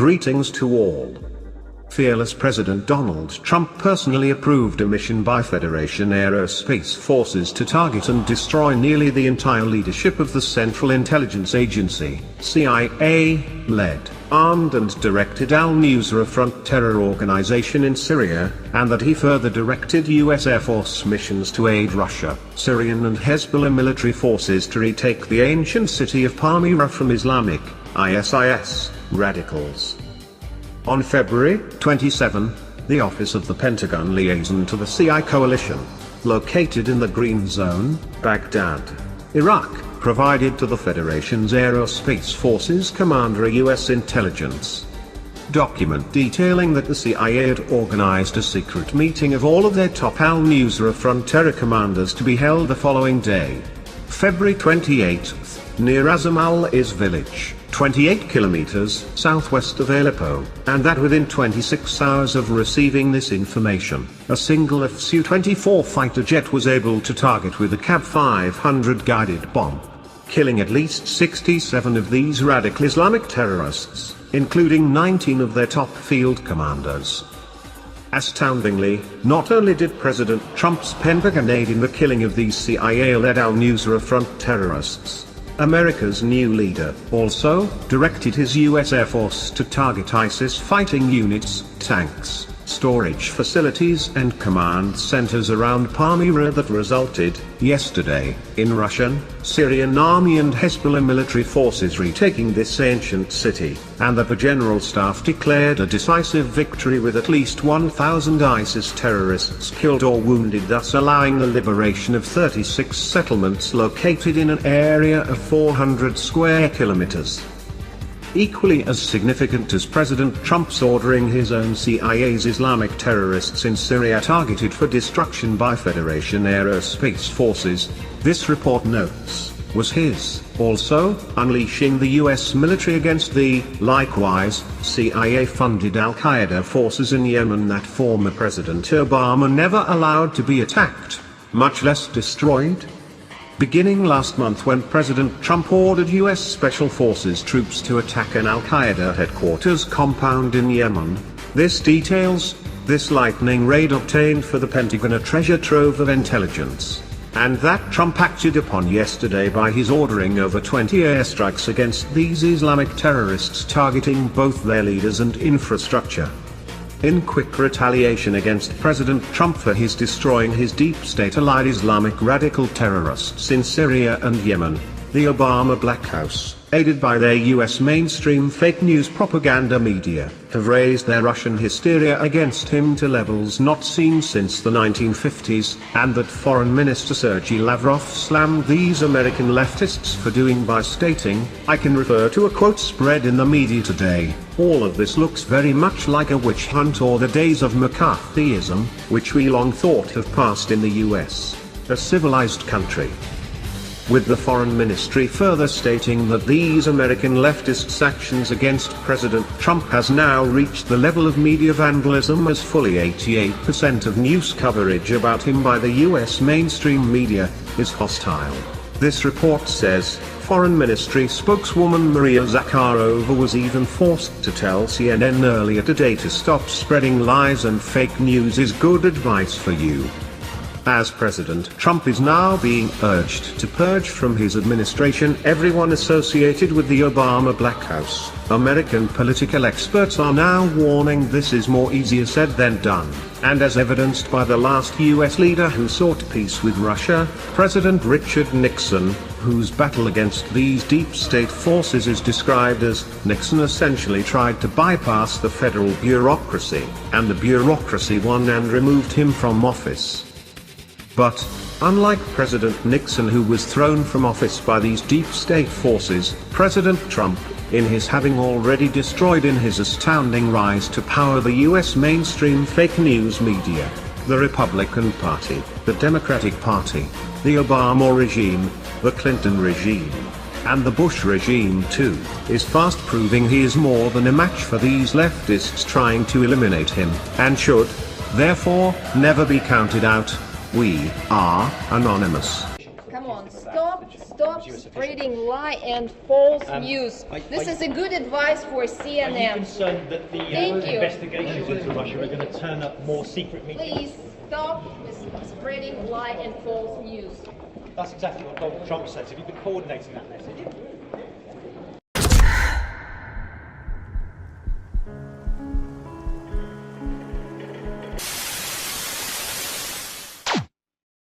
Greetings to all. Fearless President Donald Trump personally approved a mission by Federation Aerospace Forces to target and destroy nearly the entire leadership of the Central Intelligence Agency, CIA-led, armed and directed al-Nusra Front terror organization in Syria, and that he further directed U.S. Air Force missions to aid Russia, Syrian and Hezbollah military forces to retake the ancient city of Palmyra from Islamic, ISIS, radicals. On February 27, the Office of the Pentagon Liaison to the CIA Coalition, located in the Green Zone, Baghdad, Iraq, provided to the Federation's Aerospace Forces commander a U.S. intelligence document detailing that the CIA had organized a secret meeting of all of their top al-Nusra Front terror commanders to be held the following day, February 28, near Azam al-Is village, 28 kilometers southwest of Aleppo, and that within 26 hours of receiving this information, a single Su-24 fighter jet was able to target with a CAB 500 guided bomb, killing at least 67 of these radical Islamic terrorists, including 19 of their top field commanders. Astoundingly, not only did President Trump's Pentagon aid in the killing of these CIA-led al-Nusra Front terrorists, America's new leader also directed his U.S. Air Force to target ISIS fighting units, tanks, storage facilities and command centers around Palmyra that resulted, yesterday, in Russian, Syrian army and Hezbollah military forces retaking this ancient city, and that the General Staff declared a decisive victory with at least 1,000 ISIS terrorists killed or wounded, thus allowing the liberation of 36 settlements located in an area of 400 square kilometers. Equally as significant as President Trump's ordering his own CIA's Islamic terrorists in Syria targeted for destruction by Federation Aerospace Forces, this report notes, was his, also, unleashing the US military against the, likewise, CIA-funded al-Qaeda forces in Yemen that former President Obama never allowed to be attacked, much less destroyed. Beginning last month when President Trump ordered U.S. Special Forces troops to attack an al-Qaeda headquarters compound in Yemen, this details, this lightning raid obtained for the Pentagon a treasure trove of intelligence, and that Trump acted upon yesterday by his ordering over 20 airstrikes against these Islamic terrorists targeting both their leaders and infrastructure. In quick retaliation against President Trump for his destroying his deep state-allied Islamic radical terrorists in Syria and Yemen, the Obama Black House, aided by their US mainstream fake news propaganda media, have raised their Russian hysteria against him to levels not seen since the 1950s, and that Foreign Minister Sergei Lavrov slammed these American leftists for doing by stating, I can refer to a quote spread in the media today, all of this looks very much like a witch hunt or the days of McCarthyism, which we long thought have passed in the US, a civilized country. With the Foreign Ministry further stating that these American leftists' actions against President Trump has now reached the level of media vandalism, as fully 88% of news coverage about him by the US mainstream media is hostile. This report says, Foreign Ministry spokeswoman Maria Zakharova was even forced to tell CNN earlier today to stop spreading lies and fake news is good advice for you. As President Trump is now being urged to purge from his administration everyone associated with the Obama Black House, American political experts are now warning this is more easier said than done, and as evidenced by the last US leader who sought peace with Russia, President Richard Nixon, whose battle against these deep state forces is described as, Nixon essentially tried to bypass the federal bureaucracy, and the bureaucracy won and removed him from office. But, Unlike President Nixon, who was thrown from office by these deep state forces, President Trump, in his having already destroyed in his astounding rise to power the US mainstream fake news media, the Republican Party, the Democratic Party, the Obama regime, the Clinton regime, and the Bush regime too, is fast proving he is more than a match for these leftists trying to eliminate him, and should, therefore, never be counted out. We are anonymous. Come on, stop spreading lie and false news. This is a good advice for CNN. Are you concerned that the investigations into Russia are going to turn up more secret meetings? Please stop spreading lie and false news. That's exactly what Donald Trump says. Have you been coordinating that message?